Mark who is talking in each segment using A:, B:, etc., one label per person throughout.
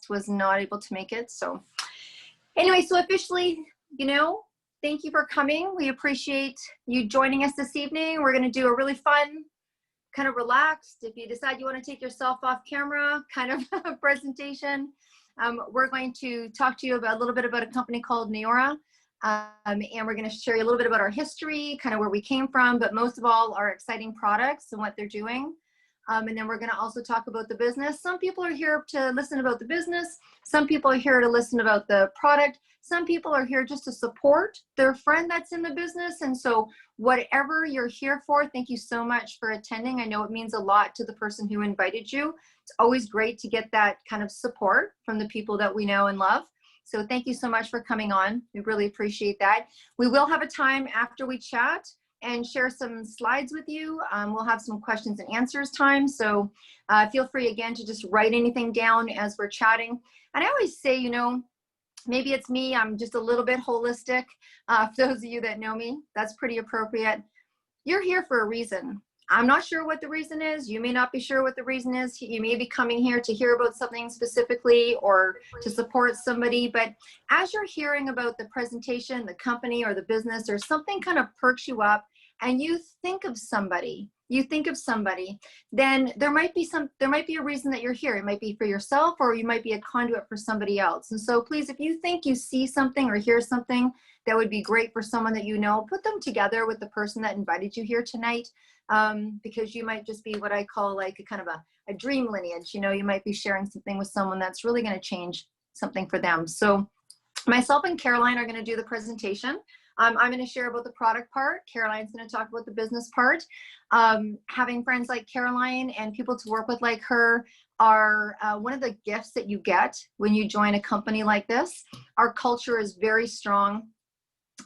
A: was not able to make it. So anyway, so officially, you know, thank you for coming. We appreciate you joining us this evening. We're going to do a really fun, kind of relaxed, if you decide you want to take yourself off camera kind of presentation. We're going to talk to you about a little bit about a company called Neora. And we're going to share you a little bit about our history, kind of where we came from, but most of all, our exciting products and what they're doing. And then we're going to also talk about the business. Some people are here to listen about the business. Some people are here to listen about the product. Some people are here just to support their friend that's in the business. And so whatever you're here for, thank you so much for attending. I know it means a lot to the person who invited you. It's always great to get that kind of support from the people that we know and love. So thank you so much for coming on. We really appreciate that. We will have a time after we chat and share some slides with you. We'll have some questions and answers time. So feel free again to just write anything down as we're chatting. And I always say, you know, maybe it's me, I'm just a little bit holistic. For those of you that know me, that's pretty appropriate. You're here for a reason. I'm not sure what the reason is. You may not be sure what the reason is. You may be coming here to hear about something specifically or to support somebody. But as you're hearing about the presentation, the company or the business, or something kind of perks you up and you think of somebody, then there might be a reason that you're here. It might be for yourself, or you might be a conduit for somebody else. And so please, if you think you see something or hear something that would be great for someone that you know, put them together with the person that invited you here tonight. Because you might just be what I call like a kind of a dream lineage. You know, you might be sharing something with someone that's really going to change something for them. So myself and Caroline are going to do the presentation. I'm going to share about the product part. Caroline's going to talk about the business part. Having friends like Caroline and people to work with like her are one of the gifts that you get when you join a company like this. Our culture is very strong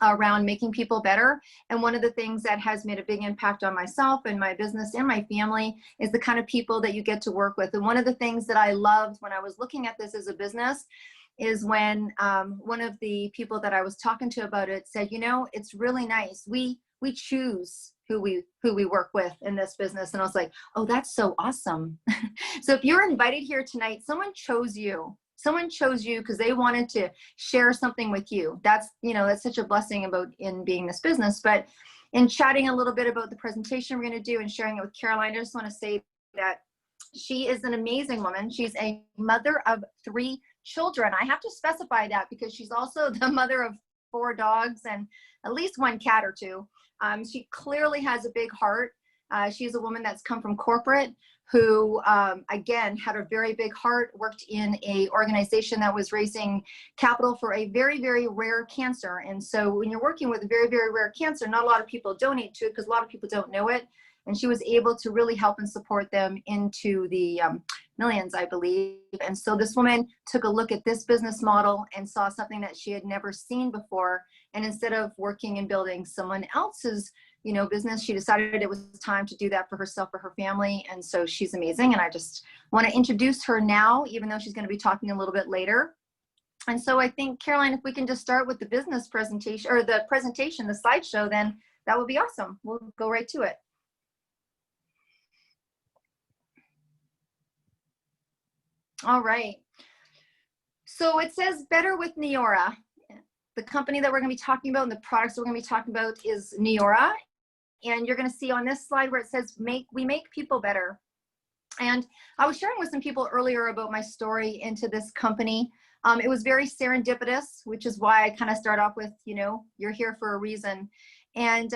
A: around making people better. And one of the things that has made a big impact on myself and my business and my family is the kind of people that you get to work with. And one of the things that I loved when I was looking at this as a business is when one of the people that I was talking to about it said, you know, it's really nice. We choose who we work with in this business. And I was like, oh, that's so awesome. So if you're invited here tonight, someone chose you. Someone chose you because they wanted to share something with you. That's, you know, that's such a blessing about in being this business. But in chatting a little bit about the presentation we're going to do and sharing it with Caroline, I just want to say that she is an amazing woman. She's a mother of 3 children. I have to specify that because she's also the mother of 4 dogs and at least 1 cat or 2. She clearly has a big heart. She's a woman that's come from corporate who, again, had a very big heart, worked in a organization that was raising capital for a very, very rare cancer. And so when you're working with a very, very rare cancer, not a lot of people donate to it because a lot of people don't know it. And she was able to really help and support them into the millions, I believe. And so this woman took a look at this business model and saw something that she had never seen before. And instead of working and building someone else's, you know, business, she decided it was time to do that for herself, for her family. And so she's amazing. And I just want to introduce her now, even though she's going to be talking a little bit later. And so I think, Caroline, if we can just start with the business presentation or the presentation, the slideshow, then that would be awesome. We'll go right to it. All right. So it says better with Neora. The company that we're going to be talking about and the products that we're going to be talking about is Neora. And you're going to see on this slide where it says, we make people better. And I was sharing with some people earlier about my story into this company. It was very serendipitous, which is why I kind of start off with, you know, you're here for a reason. And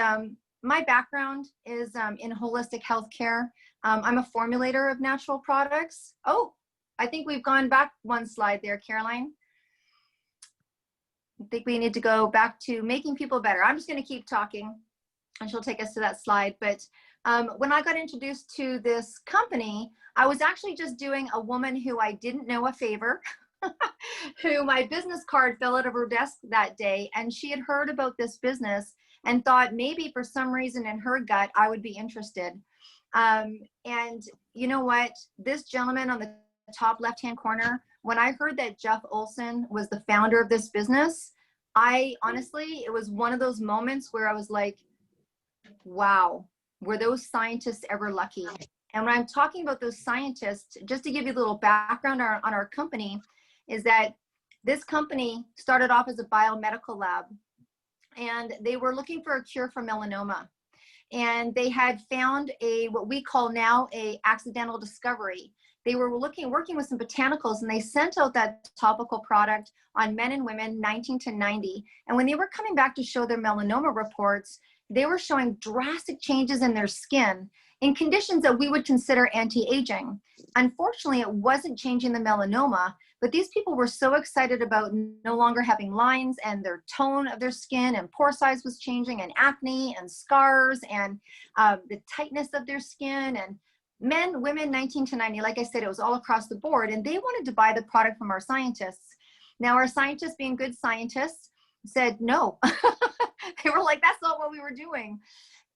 A: my background is in holistic healthcare. I'm a formulator of natural products. Oh, I think we've gone back 1 slide there, Caroline. I think we need to go back to making people better. I'm just going to keep talking and she'll take us to that slide. But when I got introduced to this company, I was actually just doing a woman who I didn't know a favor, who my business card fell out of her desk that day. And she had heard about this business and thought maybe for some reason in her gut, I would be interested. And you know what? This gentleman on the top left-hand corner, when I heard that Jeff Olson was the founder of this business, I honestly, it was one of those moments where I was like, wow, were those scientists ever lucky? And when I'm talking about those scientists, just to give you a little background on our company, is that this company started off as a biomedical lab, and they were looking for a cure for melanoma. And they had found what we call now a accidental discovery. They were working with some botanicals, and they sent out that topical product on men and women 19 to 90. And when they were coming back to show their melanoma reports, they were showing drastic changes in their skin in conditions that we would consider anti-aging. Unfortunately, it wasn't changing the melanoma, but these people were so excited about no longer having lines, and their tone of their skin and pore size was changing, and acne and scars, and the tightness of their skin. And men, women, 19 to 90, like I said, it was all across the board, and they wanted to buy the product from our scientists. Now, our scientists, being good scientists, said no. They were like, that's not what we were doing,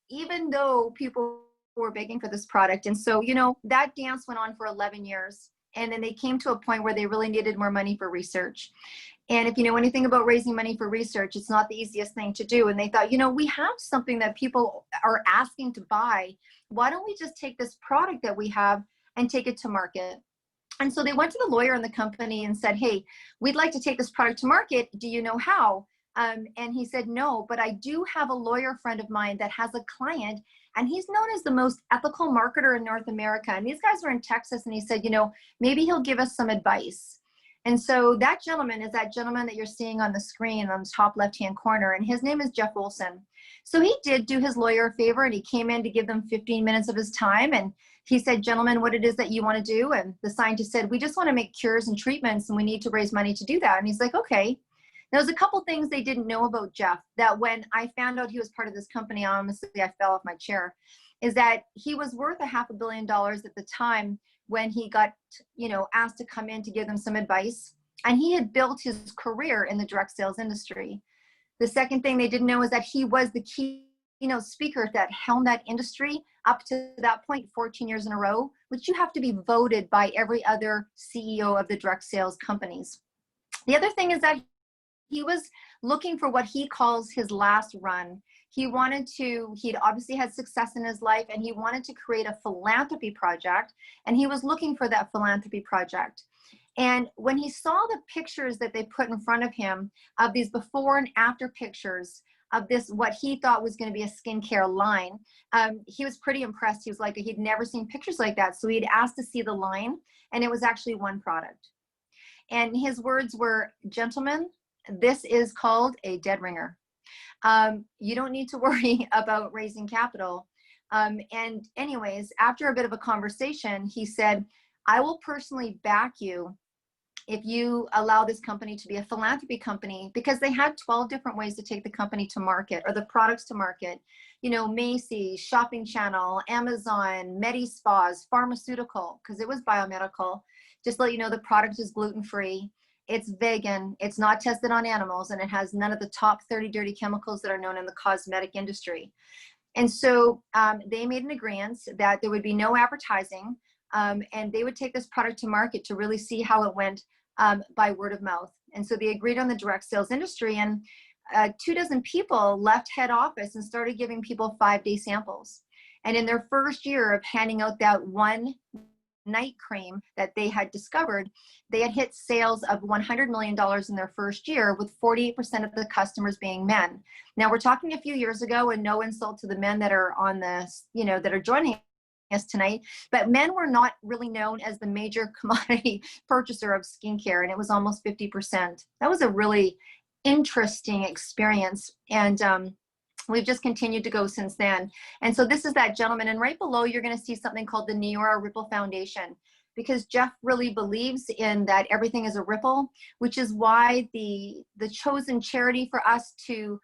A: even though people were begging for this product. And so, you know, that dance went on for 11 years. And then they came to a point where they really needed more money for research. And if you know anything about raising money for research, it's not the easiest thing to do. And they thought, you know, we have something that people are asking to buy. Why don't we just take this product that we have and take it to market? And so they went to the lawyer in the company and said, hey, we'd like to take this product to market. Do you know how? And he said, no, but I do have a lawyer friend of mine that has a client, and he's known as the most ethical marketer in North America. And these guys were in Texas, and he said, you know, maybe he'll give us some advice. And so that gentleman is that gentleman that you're seeing on the screen on the top left-hand corner, and his name is Jeff Olson. So he did do his lawyer a favor, and he came in to give them 15 minutes of his time. And he said, gentlemen, what it is that you want to do? And the scientist said, we just want to make cures and treatments, and we need to raise money to do that. And he's like, okay. There's a couple things they didn't know about Jeff, that when I found out he was part of this company, honestly, I fell off my chair, is that he was worth $500 million at the time when he got, you know, asked to come in to give them some advice. And he had built his career in the direct sales industry. The second thing they didn't know is that he was the keynote speaker that helmed that industry up to that point 14 years in a row, which you have to be voted by every other CEO of the direct sales companies. The other thing is that he was looking for what he calls his last run. He'd obviously had success in his life, and he wanted to create a philanthropy project, and he was looking for that philanthropy project. And when he saw the pictures that they put in front of him of these before and after pictures of this, what he thought was going to be a skincare line, he was pretty impressed. He was like, he'd never seen pictures like that. So he'd asked to see the line, and it was actually one product. And his words were, gentlemen, this is called a dead ringer. You don't need to worry about raising capital. And anyways, after a bit of a conversation, he said, I will personally back you if you allow this company to be a philanthropy company, because they had 12 different ways to take the company to market, or the products to market. You know, Macy's, Shopping Channel, Amazon, MediSpas, pharmaceutical, because it was biomedical. Just to let you know, the product is gluten-free. It's vegan, it's not tested on animals, and it has none of the top 30 dirty chemicals that are known in the cosmetic industry. And so they made an agreement that there would be no advertising, and they would take this product to market to really see how it went by word of mouth. And so they agreed on the direct sales industry, and 24 people left head office and started giving people 5-day samples. And in their first year of handing out that one night cream that they had discovered, they had hit sales of $100 million in their first year, with 48% of the customers being men. Now, we're talking a few years ago, and no insult to the men that are on this, you know, that are joining us tonight, but men were not really known as the major commodity purchaser of skincare, and it was almost 50%. That was a really interesting experience. And we've just continued to go since then. And so this is that gentleman. And right below, you're going to see something called the Neora Ripple Foundation, because Jeff really believes in that everything is a ripple, which is why the chosen charity for us to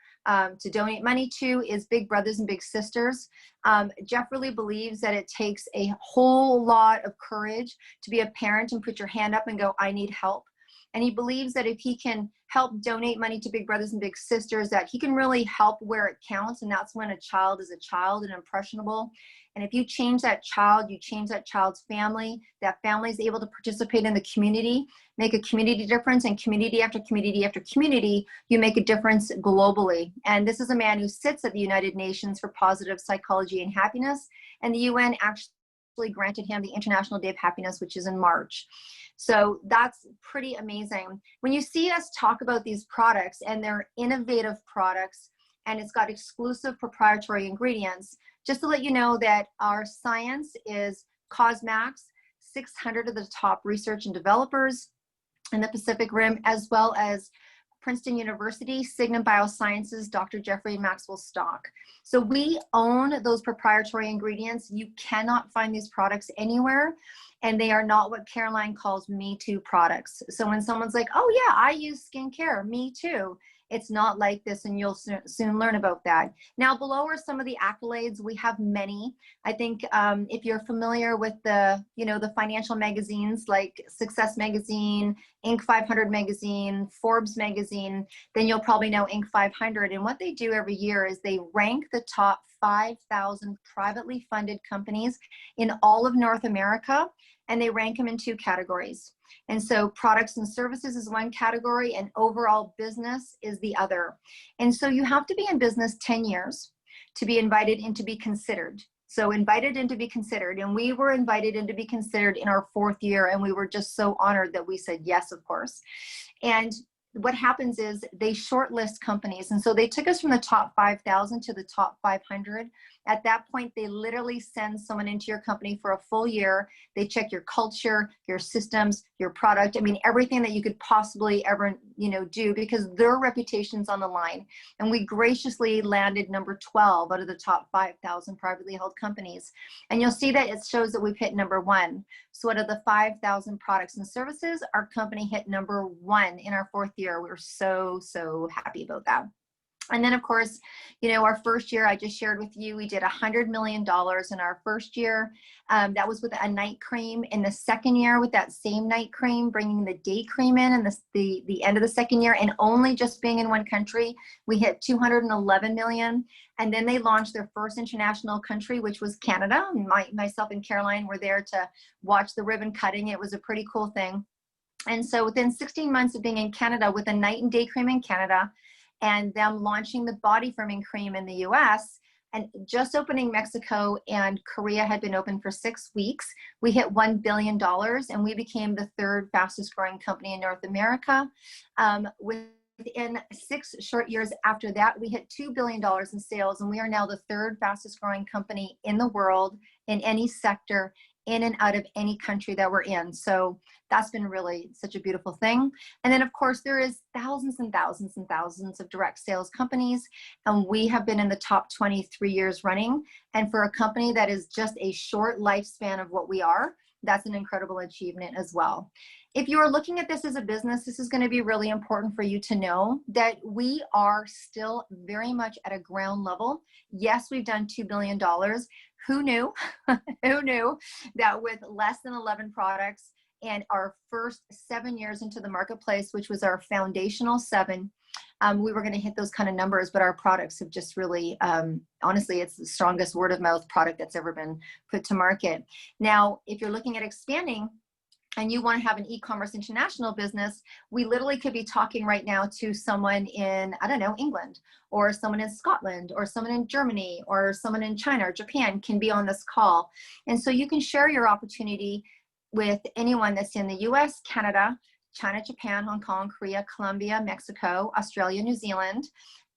A: donate money to is Big Brothers and Big Sisters. Jeff really believes that it takes a whole lot of courage to be a parent and put your hand up and go, I need help. And he believes that if he can help donate money to Big Brothers and Big Sisters, that he can really help where it counts. And that's when a child is a child and impressionable. And if you change that child, you change that child's family. That family is able to participate in the community, make a community difference, and community after community after community, you make a difference globally. And this is a man who sits at the United Nations for Positive Psychology and Happiness. And the UN actually actually granted him the International Day of Happiness, which is in March. So that's pretty amazing. When you see us talk about these products, and they're innovative products, and it's got exclusive proprietary ingredients, just to let you know that our science is Cosmax, 600 of the top research and developers in the Pacific Rim, as well as Princeton University, Signum Biosciences, Dr. Jeffrey Maxwell Stock. So we own those proprietary ingredients. You cannot find these products anywhere, and they are not what Caroline calls me too products. So when someone's like, oh yeah, I use skincare, me too, it's not like this, and you'll soon learn about that. Now, below are some of the accolades. We have many. I think if you're familiar with the, the financial magazines like Success Magazine, Inc. 500 magazine, Forbes magazine, then you'll probably know Inc. 500. And what they do every year is they rank the top 5,000 privately funded companies in all of North America, and they rank them in 2 categories. And so products and services is one category, and overall business is the other. And so you have to be in business 10 years to be invited in to be considered. So invited in to be considered, and we were invited in to be considered in our 4th year, and we were just so honored that we said yes, of course. And what happens is they shortlist companies. And so they took us from the top 5,000 to the top 500. At that point, they literally send someone into your company for a full year. They check your culture, your systems, your product. I mean, everything that you could possibly ever, do, because their reputation's on the line. And we graciously landed number 12 out of the top 5,000 privately held companies. And you'll see that it shows that we've hit number 1. So out of the 5,000 products and services, our company hit number 1 in our 4th year. We were so, so happy about that. And then, of course, our first year, I just shared with you, we did $100 million in our first year. That was with a night cream. In the second year, with that same night cream, bringing the day cream in, and the end of the second year, and only just being in one country, we hit $211 million. And then they launched their first international country, which was Canada. Myself and Caroline were there to watch the ribbon cutting. It was a pretty cool thing. And so within 16 months of being in Canada with a night and day cream in Canada, and them launching the body firming cream in the US, and just opening Mexico and Korea had been open for 6 weeks, we hit $1 billion, and we became the 3rd fastest growing company in North America. Within 6 short years after that, we hit $2 billion in sales, and we are now the 3rd fastest growing company in the world in any sector, in and out of any country that we're in. So that's been really such a beautiful thing. And then, of course, there is thousands and thousands and thousands of direct sales companies, and we have been in the top 23 years running. And for a company that is just a short lifespan of what we are, that's an incredible achievement as well. If you are looking at this as a business, this is going to be really important for you to know that we are still very much at a ground level. Yes, we've done $2 billion. Who knew? Who knew that with less than 11 products and our first 7 years into the marketplace, which was our foundational 7, we were going to hit those kind of numbers, but our products have just really, honestly, it's the strongest word of mouth product that's ever been put to market. Now, if you're looking at expanding, and you want to have an e-commerce international business, we literally could be talking right now to someone in, I don't know, England, or someone in Scotland, or someone in Germany, or someone in China or Japan can be on this call. And so you can share your opportunity with anyone that's in the US, Canada, China, Japan, Hong Kong, Korea, Colombia, Mexico, Australia, New Zealand,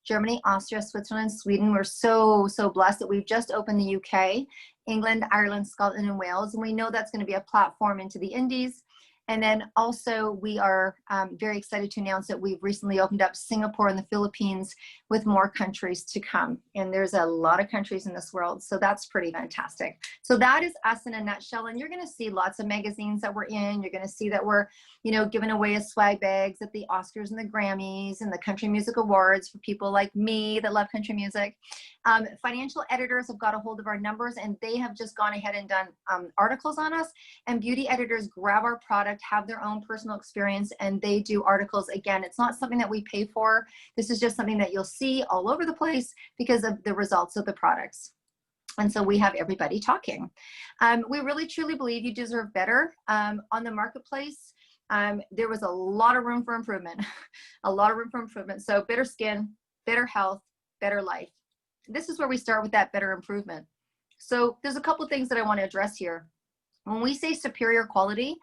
A: Germany, Austria, Switzerland, Sweden. We're so, so blessed that we've just opened the UK, England, Ireland, Scotland, and Wales. And we know that's going to be a platform into the Indies. And then also we are very excited to announce that we've recently opened up Singapore and the Philippines, with more countries to come. And there's a lot of countries in this world, so that's pretty fantastic. So that is us in a nutshell. And you're going to see lots of magazines that we're in. You're going to see that we're, giving away as swag bags at the Oscars and the Grammys and the Country Music Awards for people like me that love country music. Financial editors have got a hold of our numbers, and they have just gone ahead and done articles on us. And beauty editors grab our product, have their own personal experience, and they do articles. Again, it's not something that we pay for. This is just something that you'll see all over the place because of the results of the products. And so we have everybody talking. We really truly believe you deserve better. On the marketplace, there was a lot of room for improvement, a lot of room for improvement. So better skin, better health, better life. This is where we start with that better improvement. So there's a couple of things that I want to address here. When we say superior quality,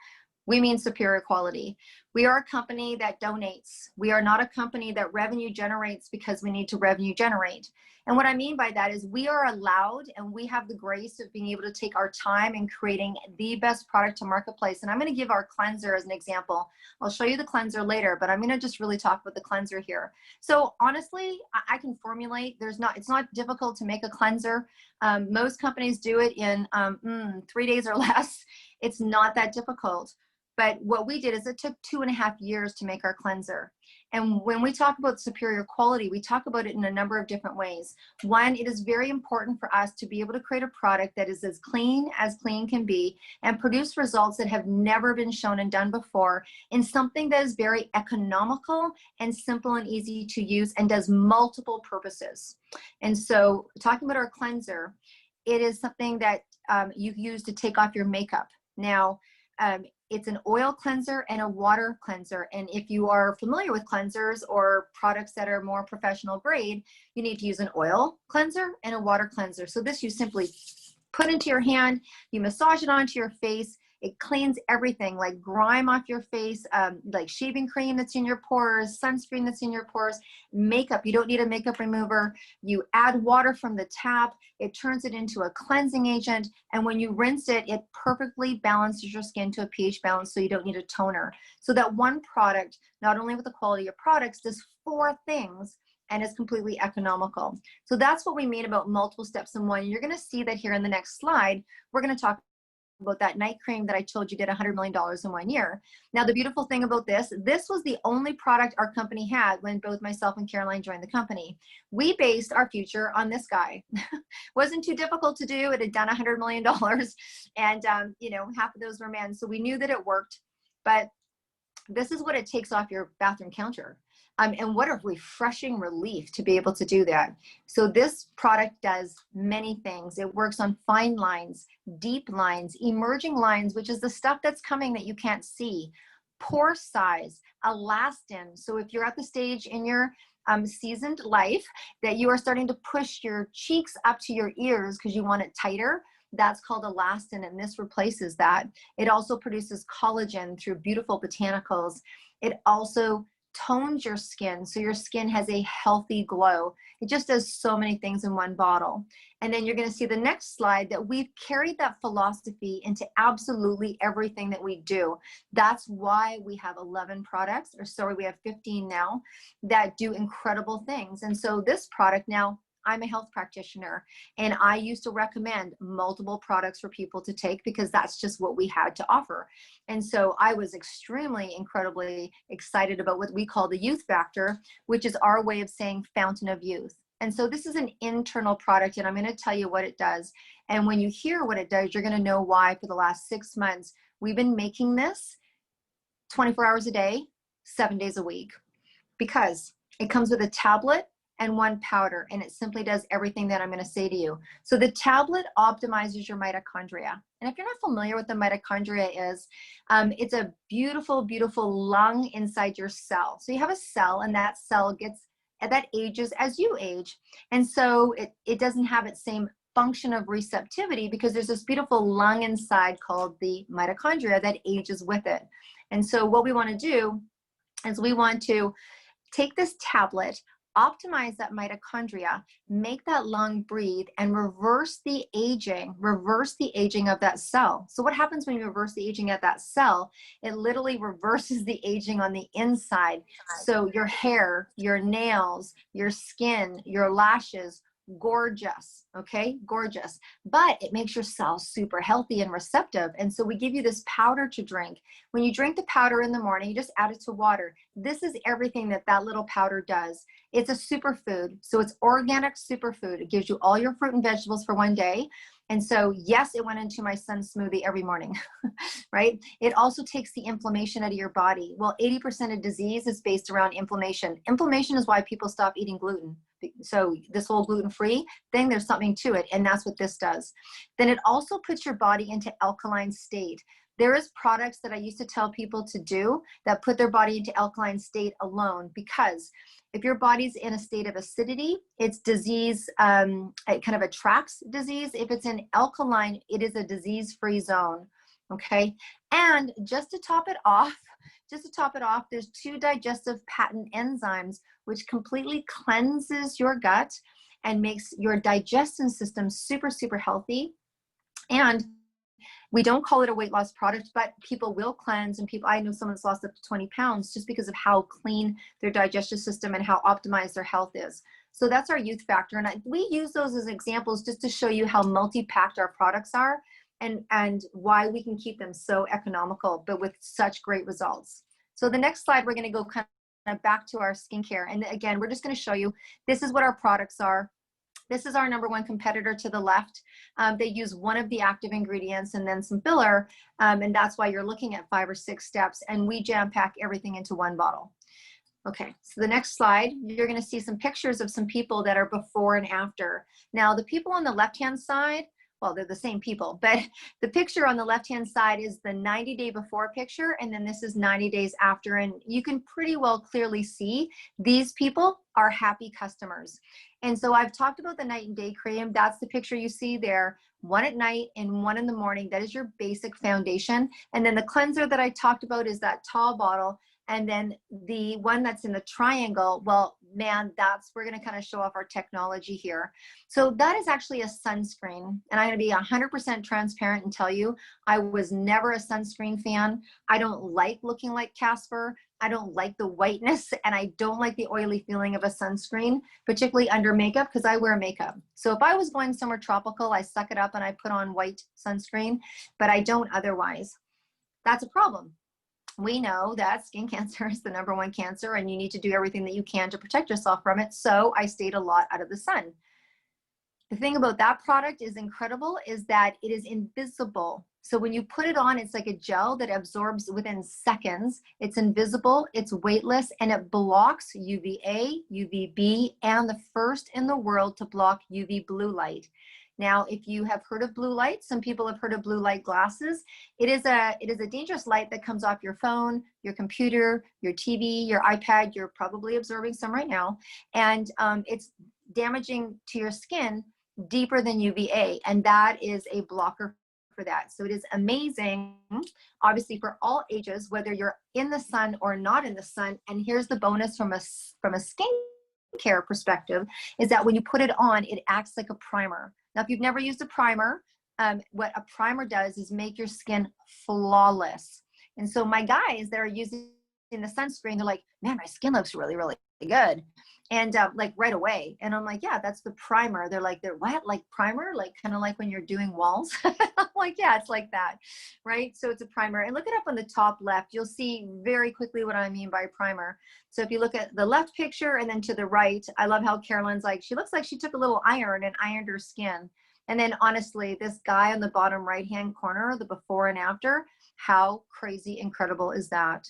A: we mean superior quality. We are a company that donates. We are not a company that revenue generates because we need to revenue generate. And what I mean by that is we are allowed and we have the grace of being able to take our time in creating the best product to marketplace. And I'm going to give our cleanser as an example. I'll show you the cleanser later, but I'm going to just really talk about the cleanser here. So honestly, I can formulate. It's not difficult to make a cleanser. Most companies do it in 3 days or less. It's not that difficult. But what we did is it took 2.5 years to make our cleanser. And when we talk about superior quality, we talk about it in a number of different ways. One, it is very important for us to be able to create a product that is as clean can be and produce results that have never been shown and done before in something that is very economical and simple and easy to use and does multiple purposes. And so talking about our cleanser, it is something that you use to take off your makeup. Now, it's an oil cleanser and a water cleanser. And if you are familiar with cleansers or products that are more professional grade, you need to use an oil cleanser and a water cleanser. So this you simply put into your hand, you massage it onto your face. It cleans everything like grime off your face, like shaving cream that's in your pores, sunscreen that's in your pores, makeup. You don't need a makeup remover. You add water from the tap. It turns it into a cleansing agent. And when you rinse it, it perfectly balances your skin to a pH balance so you don't need a toner. So that one product, not only with the quality of products, does 4 things and is completely economical. So that's what we mean about multiple steps in one. You're going to see that here in the next slide. We're going to talk about that night cream that I told you did $100 million in 1 year. Now, the beautiful thing about this was the only product our company had when both myself and Caroline joined the company. We based our future on this guy. Wasn't too difficult to do. It had done $100 million and, you know, half of those were men. So we knew that it worked, but this is what it takes off your bathroom counter. And what a refreshing relief to be able to do that. So this product does many things. It works on fine lines, deep lines, emerging lines, which is the stuff that's coming that you can't see, pore size, elastin. So if you're at the stage in your seasoned life that you are starting to push your cheeks up to your ears because you want it tighter, that's called elastin, and this replaces that. It also produces collagen through beautiful botanicals. It also tones your skin, so your skin has a healthy glow. It just does so many things in one bottle. And then you're going to see the next slide that we've carried that philosophy into absolutely everything that we do. That's why we have 11 products, or sorry, we have 15 now, that do incredible things. And so this product now, I'm a health practitioner, and I used to recommend multiple products for people to take because that's just what we had to offer. And so I was incredibly excited about what we call the youth factor, which is our way of saying fountain of youth. And so this is an internal product, and I'm going to tell you what it does. And when you hear what it does, you're going to know why for the last 6 months we've been making this 24 hours a day, 7 days a week, because it comes with a tablet and 1 powder, and it simply does everything that I'm going to say to you. So the tablet optimizes your mitochondria. And if you're not familiar with the mitochondria is, it's a beautiful, beautiful lung inside your cell. So you have a cell, and that cell that ages as you age. And so it doesn't have its same function of receptivity because there's this beautiful lung inside called the mitochondria that ages with it. And so what we want to do is we want to take this tablet, optimize that mitochondria, make that lung breathe, and reverse the aging of that cell. So what happens when you reverse the aging of that cell? It literally reverses the aging on the inside. So your hair, your nails, your skin, your lashes, gorgeous, okay? Gorgeous. But it makes your cells super healthy and receptive. And so we give you this powder to drink. When you drink the powder in the morning, you just add it to water. This is everything that little powder does. It's a superfood. So it's organic superfood. It gives you all your fruit and vegetables for 1 day. And so, yes, it went into my son's smoothie every morning, right? It also takes the inflammation out of your body. Well, 80% of disease is based around inflammation. Inflammation is why people stop eating gluten. So this whole gluten-free thing, there's something to it, and that's what this does. Then it also puts your body into alkaline state. There is products that I used to tell people to do that put their body into alkaline state alone, because if your body's in a state of acidity, it's disease, it kind of attracts disease. If it's in alkaline, it is a disease-free zone. Okay. And just to top it off, there's 2 digestive patent enzymes, which completely cleanses your gut and makes your digestion system super, super healthy. And we don't call it a weight loss product, but people will cleanse, and people, I know someone's lost up to 20 pounds just because of how clean their digestive system and how optimized their health is. So that's our youth factor. And we use those as examples just to show you how multi-packed our products are and why we can keep them so economical, but with such great results. So the next slide, we're gonna go kind of back to our skincare. And again, we're just gonna show you, this is what our products are. This is our #1 competitor to the left. They use one of the active ingredients and then some filler, and that's why you're looking at 5 or 6 steps, and we jam pack everything into one bottle. Okay, so the next slide, you're gonna see some pictures of some people that are before and after. Now, the people on the left-hand side, well, they're the same people, but the picture on the left-hand side is the 90-day before picture, and then this is 90 days after, and you can pretty well clearly see these people are happy customers. And so I've talked about the night and day cream. That's the picture you see there, one at night and one in the morning. That is your basic foundation. And then the cleanser that I talked about is that tall bottle. And then the one that's in the triangle, well, man, we're gonna kind of show off our technology here. So that is actually a sunscreen. And I'm gonna be 100% transparent and tell you, I was never a sunscreen fan. I don't like looking like Casper. I don't like the whiteness, and I don't like the oily feeling of a sunscreen, particularly under makeup, because I wear makeup. So if I was going somewhere tropical, I suck it up and I put on white sunscreen, but I don't otherwise. That's a problem. We know that skin cancer is the #1 cancer, and you need to do everything that you can to protect yourself from it. So I stayed a lot out of the sun. The thing about that product is incredible is that it is invisible. So when you put it on, it's like a gel that absorbs within seconds. It's invisible, it's weightless, and it blocks UVA, UVB, and the first in the world to block UV blue light. Now, if you have heard of blue light, some people have heard of blue light glasses. It is a dangerous light that comes off your phone, your computer, your TV, your iPad. You're probably observing some right now. And it's damaging to your skin deeper than UVA, and that is a blocker for that. So it is amazing, obviously, for all ages, whether you're in the sun or not in the sun. And here's the bonus from a skincare perspective, is that when you put it on, it acts like a primer. Now, if you've never used a primer, what a primer does is make your skin flawless. And so my guys that are using the sunscreen, they're like, man, my skin looks really, really good. And like right away. And I'm like, yeah, that's the primer. They're what? Like primer? Like kind of like when you're doing walls? I'm like, yeah, it's like that, right? So it's a primer. And look it up on the top left. You'll see very quickly what I mean by primer. So if you look at the left picture and then to the right, I love how Carolyn's like, she looks like she took a little iron and ironed her skin. And then honestly, this guy on the bottom right-hand corner, the before and after, how crazy incredible is that?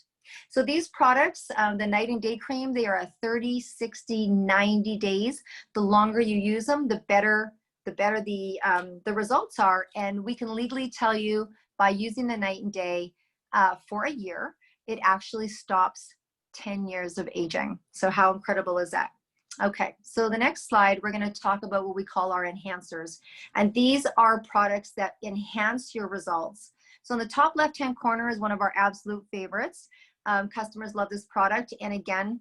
A: So these products, the night and day cream, they are a 30, 60, 90 days. The longer you use them, the better the results are. And we can legally tell you by using the night and day for a year, it actually stops 10 years of aging. So how incredible is that? Okay, so the next slide, we're going to talk about what we call our enhancers. And these are products that enhance your results. So in the top left-hand corner is one of our absolute favorites. Customers love this product. And again,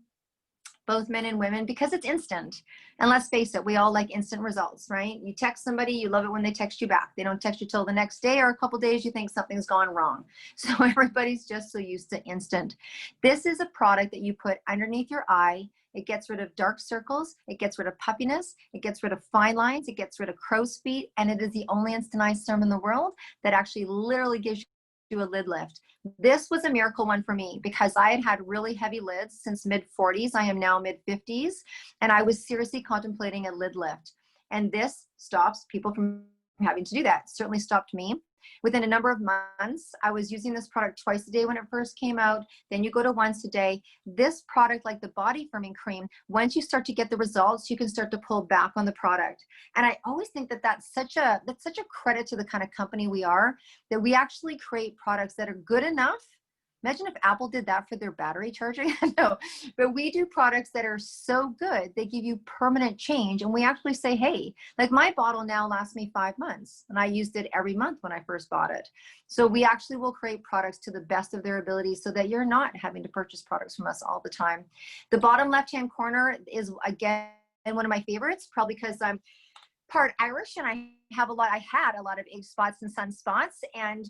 A: both men and women, because it's instant. And let's face it, we all like instant results, right? You text somebody, you love it when they text you back. They don't text you till the next day or a couple days, you think something's gone wrong. So everybody's just so used to instant. This is a product that you put underneath your eye. It gets rid of dark circles. It gets rid of puffiness. It gets rid of fine lines. It gets rid of crow's feet. And it is the only instant eye serum in the world that actually literally gives you a lid lift. This was a miracle one for me because I had had really heavy lids since mid-40s. I am now mid-50s, and I was seriously contemplating a lid lift. And this stops people from having to do that. It certainly stopped me. Within a number of months, I was using this product twice a day when it first came out. Then you go to once a day. This product, like the body firming cream, once you start to get the results, you can start to pull back on the product. And I always think that that's such a credit to the kind of company we are, that we actually create products that are good enough Imagine if Apple did that for their battery charging. No, but we do products that are so good. They give you permanent change. And we actually say, hey, like my bottle now lasts me 5 months. And I used it every month when I first bought it. So we actually will create products to the best of their ability so that you're not having to purchase products from us all the time. The bottom left-hand corner is, again, one of my favorites, probably because I'm part Irish and I had a lot of age spots and sunspots. And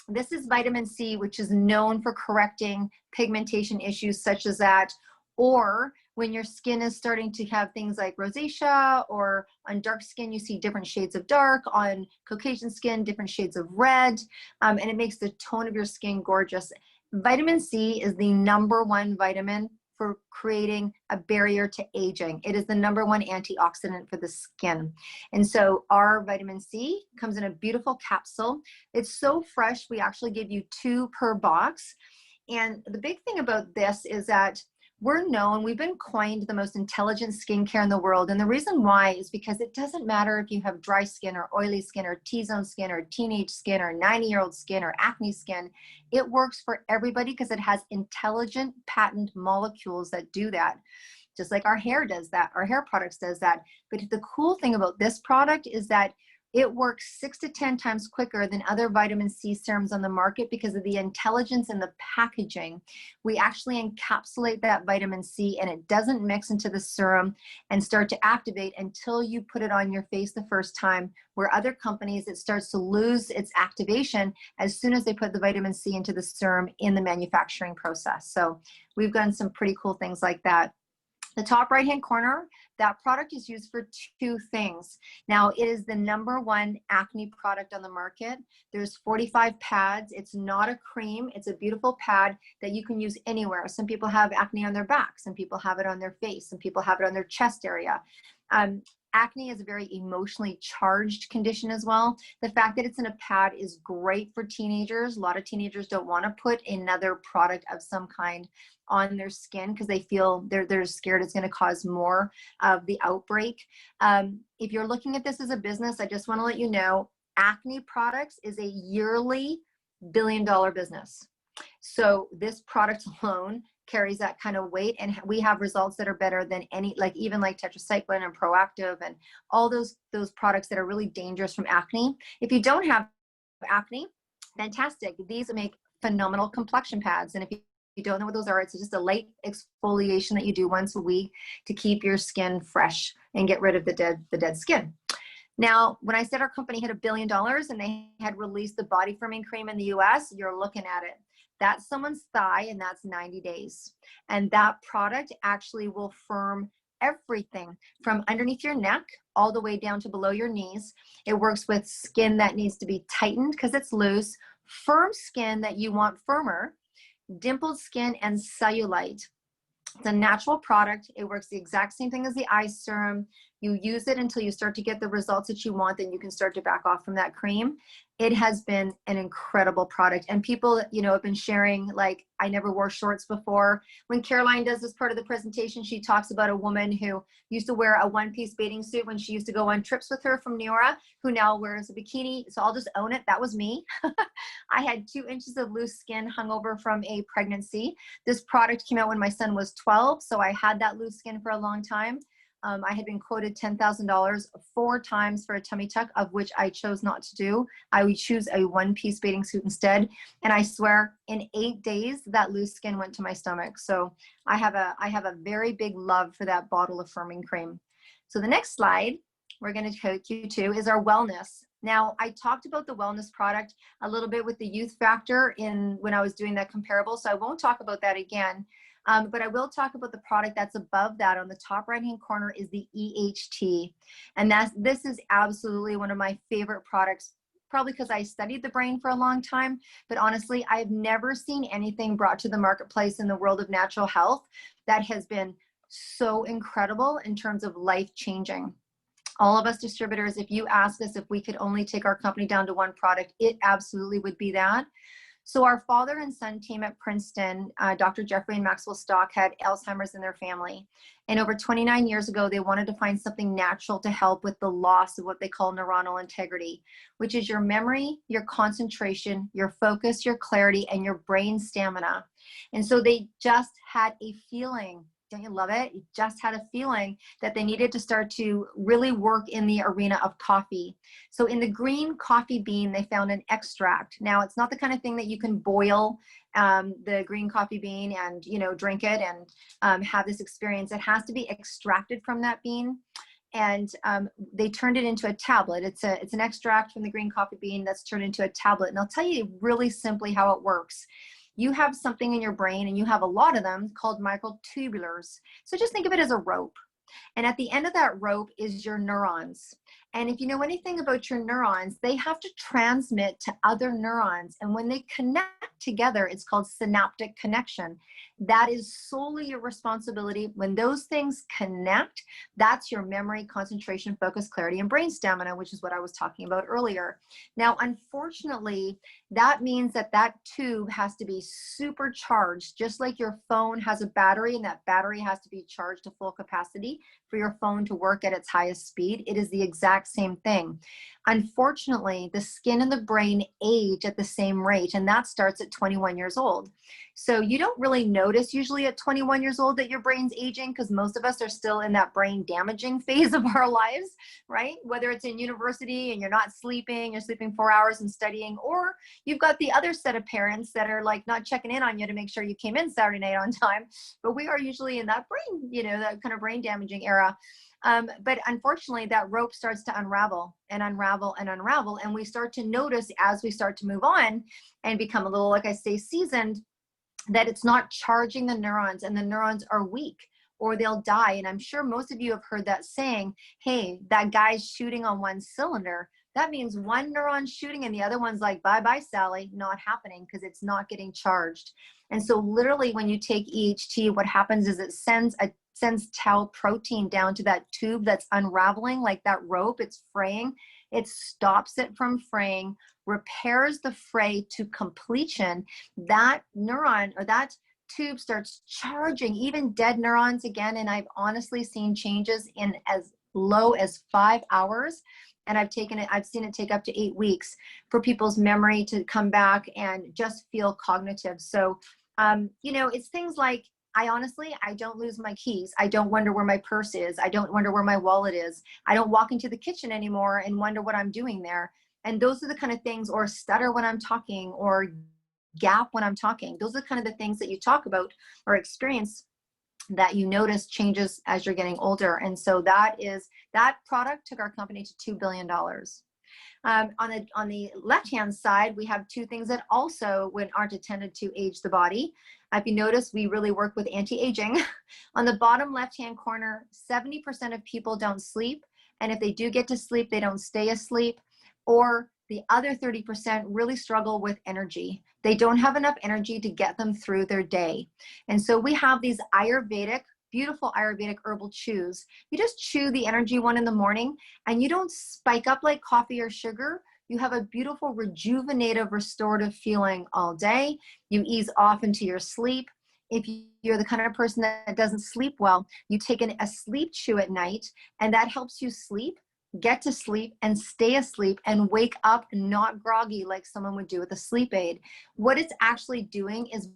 A: this is vitamin C, which is known for correcting pigmentation issues such as that, or when your skin is starting to have things like rosacea, or on dark skin, you see different shades of dark, on Caucasian skin, different shades of red, and it makes the tone of your skin gorgeous. Vitamin C is the #1 vitamin for creating a barrier to aging. It is the #1 antioxidant for the skin. And so our vitamin C comes in a beautiful capsule. It's so fresh, we actually give you 2 per box. And the big thing about this is that we've been coined the most intelligent skincare in the world. And the reason why is because it doesn't matter if you have dry skin or oily skin or T-zone skin or teenage skin or 90-year-old skin or acne skin. It works for everybody because it has intelligent patent molecules that do that. Just like our hair does that, our hair products does that. But the cool thing about this product is that it works 6 to 10 times quicker than other vitamin C serums on the market because of the intelligence in the packaging. We actually encapsulate that vitamin C and it doesn't mix into the serum and start to activate until you put it on your face the first time, where other companies, it starts to lose its activation as soon as they put the vitamin C into the serum in the manufacturing process. So we've done some pretty cool things like that. The top right-hand corner, that product is used for 2 things. Now, it is the #1 acne product on the market. There's 45 pads. It's not a cream. It's a beautiful pad that you can use anywhere. Some people have acne on their back. Some people have it on their face. Some people have it on their chest area. Acne is a very emotionally charged condition as well. The fact that it's in a pad is great for teenagers. A lot of teenagers don't want to put another product of some kind on their skin because they feel they're scared it's going to cause more of the outbreak. If you're looking at this as a business, I just want to let you know, acne products is a yearly billion-dollar business. So this product alone carries that kind of weight, and we have results that are better than any, like even like tetracycline and Proactive and all those products that are really dangerous from acne. If you don't have acne, fantastic. These make phenomenal complexion pads. And if you don't know what those are, it's just a light exfoliation that you do once a week to keep your skin fresh and get rid of the dead skin. Now, when I said our company hit $1 billion and they had released the body firming cream in the US, you're looking at it. That's someone's thigh, and that's 90 days. And that product actually will firm everything from underneath your neck all the way down to below your knees. It works with skin that needs to be tightened because it's loose, firm skin that you want firmer, dimpled skin, and cellulite. It's a natural product. It works the exact same thing as the eye serum. You use it until you start to get the results that you want, then you can start to back off from that cream. It has been an incredible product. And people, you know, have been sharing, like, I never wore shorts before. When Caroline does this part of the presentation, she talks about a woman who used to wear a one-piece bathing suit when she used to go on trips with her from Neora, who now wears a bikini. So I'll just own it. That was me. I had 2 inches of loose skin hung over from a pregnancy. This product came out when my son was 12. So I had that loose skin for a long time. I had been quoted $10,000 4 times for a tummy tuck, of which I chose not to do. I would choose a one-piece bathing suit instead. And I swear, in 8 days, that loose skin went to my stomach. So I have a very big love for that bottle of firming cream. So the next slide we're going to take you to is our wellness. Now, I talked about the wellness product a little bit with the youth factor when I was doing that comparable, so I won't talk about that again. But I will talk about the product that's above that. On the top right-hand corner is the EHT. And this is absolutely one of my favorite products, probably because I studied the brain for a long time. But honestly, I've never seen anything brought to the marketplace in the world of natural health that has been so incredible in terms of life-changing. All of us distributors, if you asked us if we could only take our company down to one product, it absolutely would be that. So our father and son team at Princeton, Dr. Jeffrey and Maxwell Stock, had Alzheimer's in their family. And over 29 years ago, they wanted to find something natural to help with the loss of what they call neuronal integrity, which is your memory, your concentration, your focus, your clarity, and your brain stamina. And so they just had a feeling. Don't you love it? You just had a feeling that they needed to start to really work in the arena of coffee. So in the green coffee bean, they found an extract. Now, it's not the kind of thing that you can boil the green coffee bean and, you know, drink it and have this experience. It has to be extracted from that bean. And they turned it into a tablet. It's an extract from the green coffee bean that's turned into a tablet. And I'll tell you really simply how it works. You have something in your brain, and you have a lot of them, called microtubulars. So just think of it as a rope. And at the end of that rope is your neurons. And if you know anything about your neurons, they have to transmit to other neurons. And when they connect together, it's called synaptic connection. That is solely your responsibility. When those things connect, that's your memory, concentration, focus, clarity, and brain stamina, which is what I was talking about earlier. Now, unfortunately, that means that that tube has to be supercharged, just like your phone has a battery, and that battery has to be charged to full capacity for your phone to work at its highest speed. It is the exact same thing. Unfortunately, the skin and the brain age at the same rate, and that starts at 21 years old. So you don't really notice usually at 21 years old that your brain's aging, because most of us are still in that brain damaging phase of our lives, right? Whether it's in university and you're not sleeping, you're sleeping 4 hours and studying, or you've got the other set of parents that are like not checking in on you to make sure you came in Saturday night on time. But we are usually in that brain, you know, that kind of brain damaging era. But unfortunately, that rope starts to unravel and unravel and unravel. And we start to notice as we start to move on and become a little, like I say, seasoned, that it's not charging the neurons, and the neurons are weak or they'll die. And I'm sure most of you have heard that saying, hey, that guy's shooting on one cylinder. That means one neuron shooting and the other one's like, bye-bye, Sally, not happening because it's not getting charged. And so literally when you take EHT, what happens is it sends tau protein down to that tube that's unraveling, like that rope, it's fraying. It stops it from fraying, repairs the fray to completion. That neuron or that tube starts charging even dead neurons again. And I've honestly seen changes in as low as 5 hours. And I've seen it take up to 8 weeks for people's memory to come back and just feel cognitive. So, you know, it's things like, I don't lose my keys. I don't wonder where my purse is. I don't wonder where my wallet is. I don't walk into the kitchen anymore and wonder what I'm doing there. And those are the kind of things, or stutter when I'm talking, or gap when I'm talking. Those are kind of the things that you talk about or experience that you notice changes as you're getting older. And so that product took our company to $2 billion. On the left-hand side, we have two things that also aren't intended to age the body. If you notice, we really work with anti-aging. On the bottom left-hand corner, 70% of people don't sleep. And if they do get to sleep, they don't stay asleep. Or the other 30% really struggle with energy. They don't have enough energy to get them through their day. And so we have these beautiful Ayurvedic herbal chews. You just chew the energy one in the morning, and you don't spike up like coffee or sugar. You have a beautiful, rejuvenative, restorative feeling all day. You ease off into your sleep. If you're the kind of person that doesn't sleep well, you take a sleep chew at night, and that helps you sleep, get to sleep, and stay asleep, and wake up not groggy like someone would do with a sleep aid. What it's actually doing is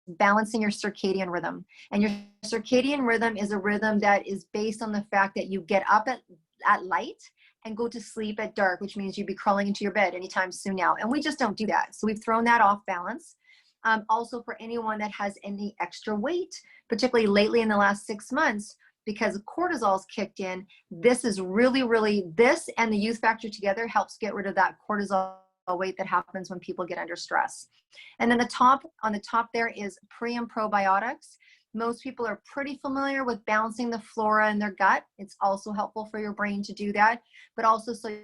A: balancing your circadian rhythm. And your circadian rhythm is a rhythm that is based on the fact that you get up at light and go to sleep at dark, which means you'd be crawling into your bed anytime soon now. And we just don't do that. So we've thrown that off balance. Also for anyone that has any extra weight, particularly lately in the last 6 months, because cortisol's kicked in, this is really, this and the youth factor together helps get rid of that cortisol weight that happens when people get under stress. And then on the top there is pre and probiotics. Most people are pretty familiar with balancing the flora in their gut. It's also helpful for your brain to do that, but also so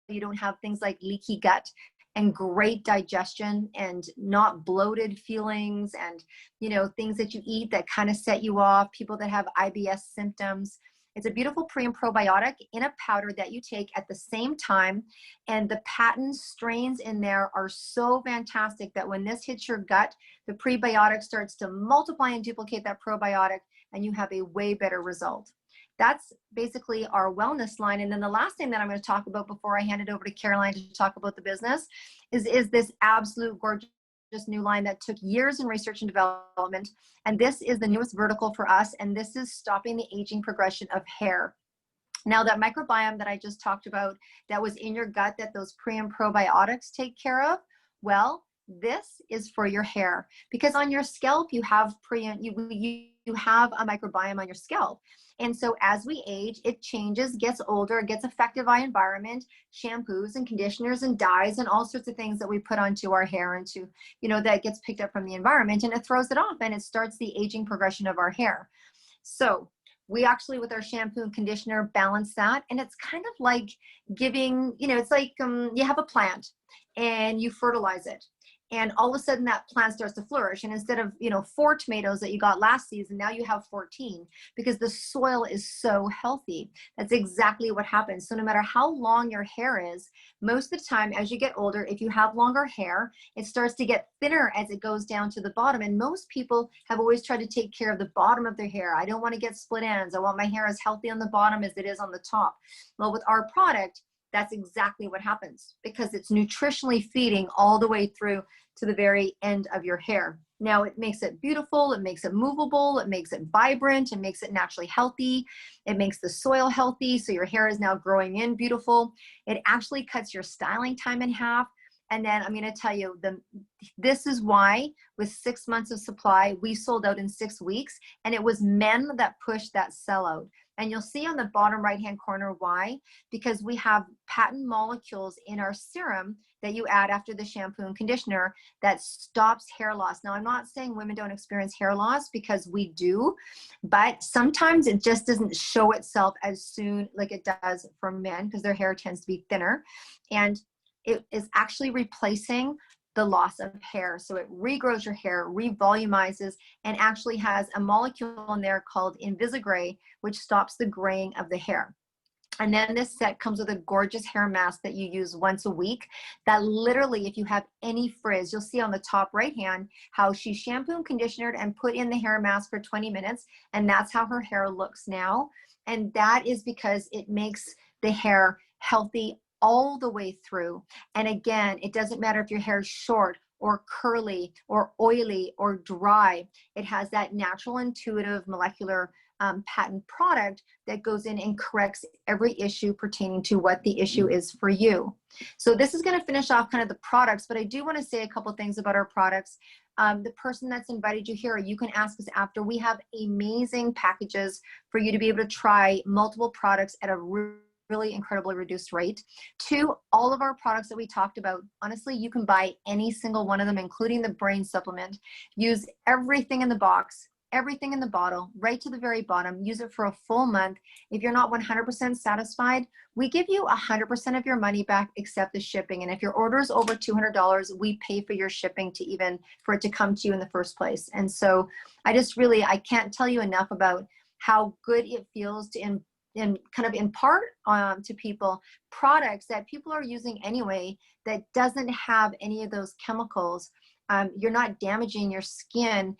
A: you don't have things like leaky gut, and great digestion, and not bloated feelings, and, you know, things that you eat that kind of set you off. People that have IBS symptoms, It's a beautiful pre and probiotic in a powder that you take at the same time. And the patent strains in there are so fantastic that when this hits your gut, the prebiotic starts to multiply and duplicate that probiotic, and you have a way better result. That's basically our wellness line. And then the last thing that I'm going to talk about before I hand it over to Caroline to talk about the business is this absolute gorgeous new line that took years in research and development. And this is the newest vertical for us. And this is stopping the aging progression of hair. Now, that microbiome that I just talked about that was in your gut that those pre and probiotics take care of, well, this is for your hair, because on your scalp you have you have a microbiome on your scalp. And so as we age, it changes, gets older, gets affected by environment, shampoos and conditioners and dyes and all sorts of things that we put onto our hair, into, you know, that gets picked up from the environment, and it throws it off and it starts the aging progression of our hair. So we actually, with our shampoo and conditioner, balance that. And it's kind of like giving, you know, it's like you have a plant and you fertilize it. And all of a sudden that plant starts to flourish. And instead of, you know, 4 tomatoes that you got last season, now you have 14, because the soil is so healthy. That's exactly what happens. So no matter how long your hair is, most of the time as you get older, if you have longer hair, it starts to get thinner as it goes down to the bottom. And most people have always tried to take care of the bottom of their hair. I don't want to get split ends. I want my hair as healthy on the bottom as it is on the top. Well, with our product, that's exactly what happens, because it's nutritionally feeding all the way through to the very end of your hair. Now, it makes it beautiful, it makes it movable, it makes it vibrant, it makes it naturally healthy, it makes the soil healthy, so your hair is now growing in beautiful. It actually cuts your styling time in half. And then I'm going to tell you, this is why with 6 months of supply, we sold out in 6 weeks, and it was men that pushed that sellout. And you'll see on the bottom right-hand corner why, because we have patent molecules in our serum that you add after the shampoo and conditioner that stops hair loss. Now, I'm not saying women don't experience hair loss, because we do, but sometimes it just doesn't show itself as soon like it does for men, because their hair tends to be thinner. And it is actually replacing the loss of hair. So it regrows your hair, revolumizes, and actually has a molecule in there called Invisigray, which stops the graying of the hair. And then this set comes with a gorgeous hair mask that you use once a week that literally, if you have any frizz, you'll see on the top right hand how she shampooed and conditioned and put in the hair mask for 20 minutes. And that's how her hair looks now. And that is because it makes the hair healthy all the way through. And again, it doesn't matter if your hair is short or curly or oily or dry. It has that natural, intuitive, molecular patent product that goes in and corrects every issue pertaining to what the issue is for you. So this is going to finish off kind of the products, but I do want to say a couple things about our products. The person that's invited you here, you can ask us after. We have amazing packages for you to be able to try multiple products at a really incredibly reduced rate. 2, all of our products that we talked about, honestly, you can buy any single one of them, including the brain supplement. Use everything in the box, everything in the bottle, right to the very bottom. Use it for a full month. If you're not 100% satisfied, we give you 100% of your money back except the shipping. And if your order is over $200, we pay for your shipping for it to come to you in the first place. And so I can't tell you enough about how good it feels to kind of impart to people products that people are using anyway that doesn't have any of those chemicals. You're not damaging your skin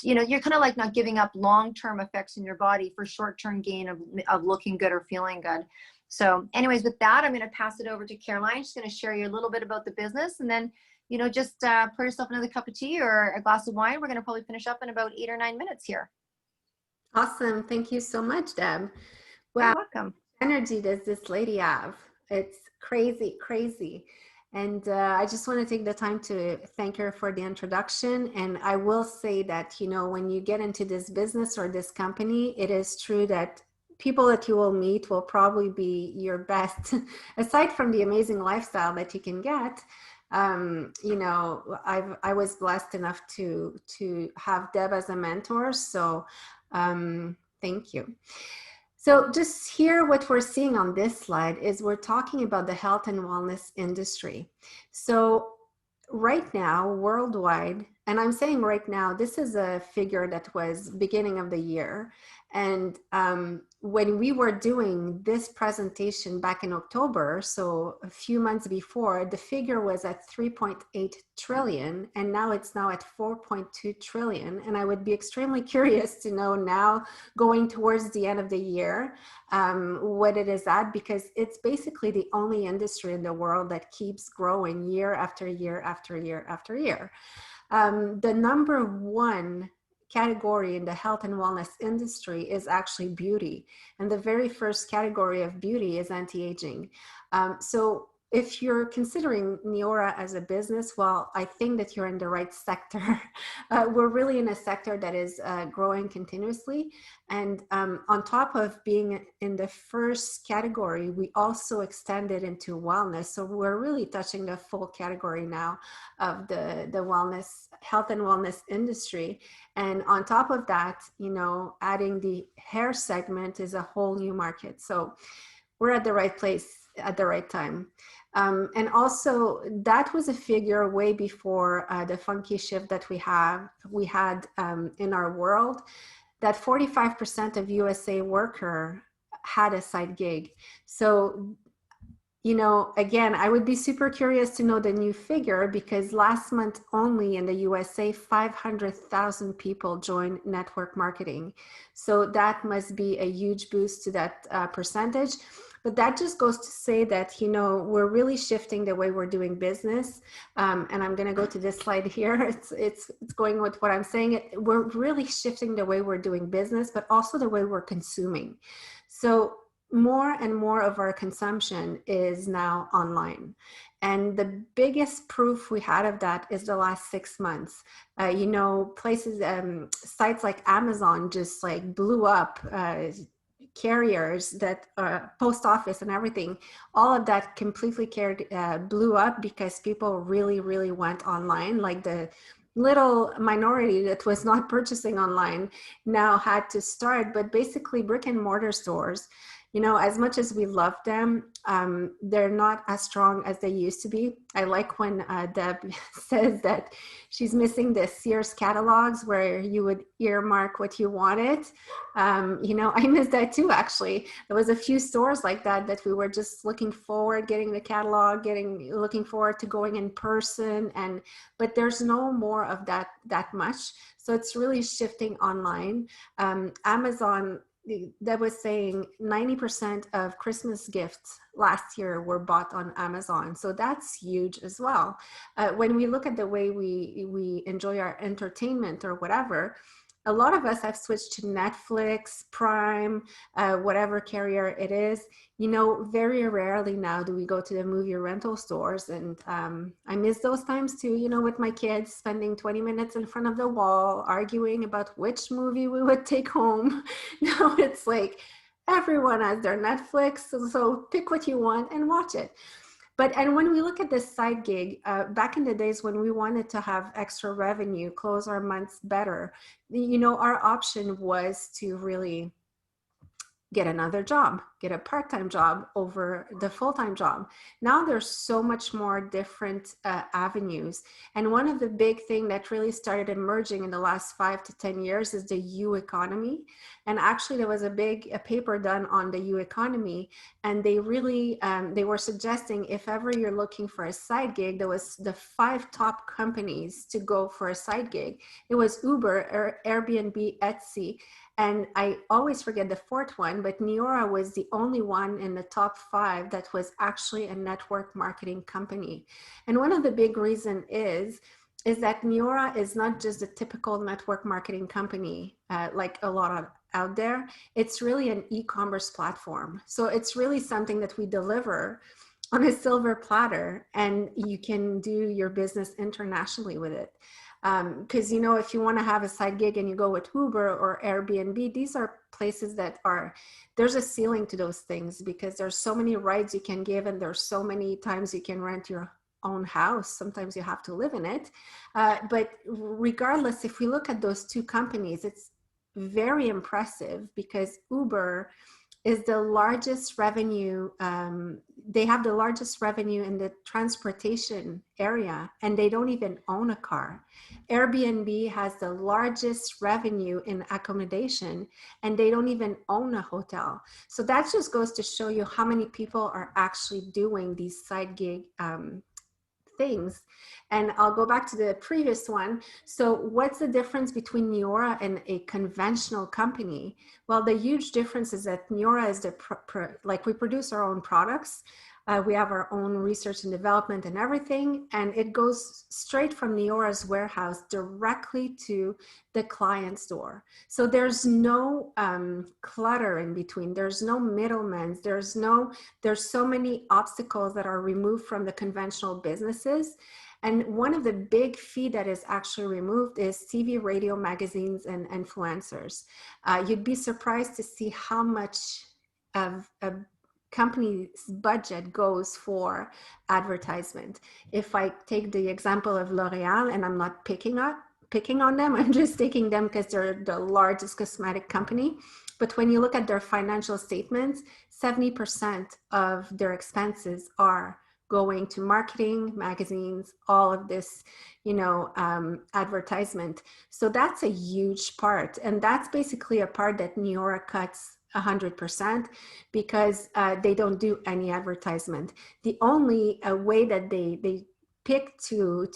A: you're kind of like not giving up long-term effects in your body for short-term gain of looking good or feeling good. So anyways, with that, I'm going to pass it over to Caroline. She's going to share you a little bit about the business, and then, just pour yourself another cup of tea or a glass of wine. We're going to probably finish up in about 8 or 9 minutes here.
B: Awesome. Thank you so much, Deb.
A: Well, you're welcome.
B: Energy does this lady have? It's crazy, crazy. And I just want to take the time to thank her for the introduction. And I will say that, when you get into this business or this company, it is true that people that you will meet will probably be your best, aside from the amazing lifestyle that you can get. I was blessed enough to have Deb as a mentor. So thank you. So just here, what we're seeing on this slide is we're talking about the health and wellness industry. So right now, worldwide, and I'm saying right now, this is a figure that was beginning of the year. And when we were doing this presentation back in October, so a few months before, the figure was at 3.8 trillion, and now it's now at 4.2 trillion. And I would be extremely curious to know now, going towards the end of the year, what it is at, because it's basically the only industry in the world that keeps growing year after year after year after year. The number one category in the health and wellness industry is actually beauty. And the very first category of beauty is anti-aging. So if you're considering Neora as a business, well, I think that you're in the right sector. We're really in a sector that is growing continuously. And on top of being in the first category, we also extended into wellness. So we're really touching the full category now of the wellness, health and wellness industry. And on top of that, you know, adding the hair segment is a whole new market. So we're at the right place at the right time. And also that was a figure way before the funky shift that we had in our world, that 45% of USA worker had a side gig. So, you know, again, I would be super curious to know the new figure, because last month only in the USA, 500,000 people joined network marketing. So that must be a huge boost to that percentage. But that just goes to say that, you know, we're really shifting the way we're doing business. And I'm going to go to this slide here. It's going with what I'm saying. We're really shifting the way we're doing business, but also the way we're consuming. So more and more of our consumption is now online. And the biggest proof we had of that is the last 6 months. You know, places, sites like Amazon just like blew up. Carriers that post office and everything, all of that completely blew up because people really went online. Like the little minority that was not purchasing online now had to start. But basically brick and mortar stores, you know, as much as we love them, they're not as strong as they used to be. I like when Deb says that she's missing the Sears catalogs where you would earmark what you wanted. You know, I miss that too, actually. There was a few stores like that we were just looking forward, getting the catalog, looking forward to going in person. But there's no more of that much. So it's really shifting online. Amazon, that was saying 90% of Christmas gifts last year were bought on Amazon. So that's huge as well. When we look at the way we enjoy our entertainment or whatever, a lot of us have switched to Netflix, Prime, whatever carrier it is. You know, very rarely now do we go to the movie rental stores. And I miss those times too, you know, with my kids spending 20 minutes in front of the wall, arguing about which movie we would take home. Now it's like everyone has their Netflix, so pick what you want and watch it. And when we look at this side gig, back in the days when we wanted to have extra revenue, close our months better, you know, our option was to really get another job, get a part-time job over the full-time job. Now there's so much more different avenues. And one of the big things that really started emerging in the last 5 to 10 years is the U economy. And actually there was a paper done on the U economy, and they really, they were suggesting if ever you're looking for a side gig, there was the 5 top companies to go for a side gig. It was Uber, Airbnb, Etsy, and I always forget the 4th one, but Neora was the only one in the top 5 that was actually a network marketing company. And one of the big reasons is that Neora is not just a typical network marketing company like a lot out there. It's really an e-commerce platform. So it's really something that we deliver on a silver platter, and you can do your business internationally with it. Because, you know, if you want to have a side gig and you go with Uber or Airbnb, these are places that there's a ceiling to those things, because there's so many rides you can give, and there's so many times you can rent your own house. Sometimes you have to live in it. But regardless, if we look at those 2 companies, it's very impressive, because Uber is the largest revenue. They have the largest revenue in the transportation area, and they don't even own a car. Airbnb has the largest revenue in accommodation, and they don't even own a hotel. So that just goes to show you how many people are actually doing these side gig things. And I'll go back to the previous one. So what's the difference between Neora and a conventional company? Well, the huge difference is that Neora is like we produce our own products. We have our own research and development and everything, and it goes straight from Neora's warehouse directly to the client's door. So there's no clutter in between. There's no middlemen. There's so many obstacles that are removed from the conventional businesses. And one of the big fee that is actually removed is TV, radio, magazines, and influencers. You'd be surprised to see how much of a company's budget goes for advertisement. If I take the example of L'Oreal, and I'm not picking on them, I'm just taking them because they're the largest cosmetic company. But when you look at their financial statements, 70% of their expenses are going to marketing, magazines, all of this, advertisement. So that's a huge part. And that's basically a part that Neora cuts 100% because they don't do any advertisement. The only way that they pick to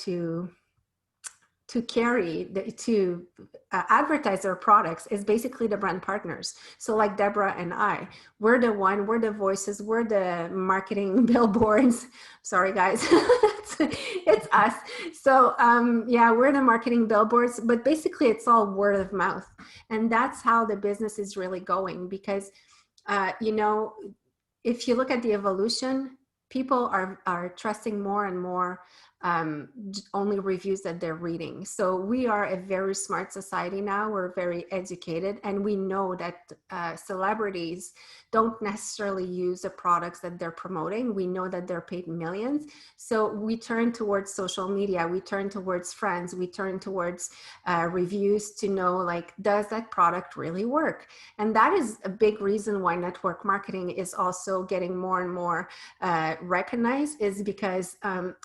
B: advertise their products is basically the brand partners. So like Deborah and I, we're the voices, we're the marketing billboards. Sorry guys, it's us. So yeah, we're the marketing billboards, but basically it's all word of mouth. And that's how the business is really going because, if you look at the evolution, people are trusting more and more only reviews that they're reading. So we are a very smart society now. We're very educated, and we know that celebrities don't necessarily use the products that they're promoting. We know that they're paid millions. So we turn towards social media. We turn towards friends. We turn towards reviews to know, like, does that product really work? And that is a big reason why network marketing is also getting more and more recognized, is because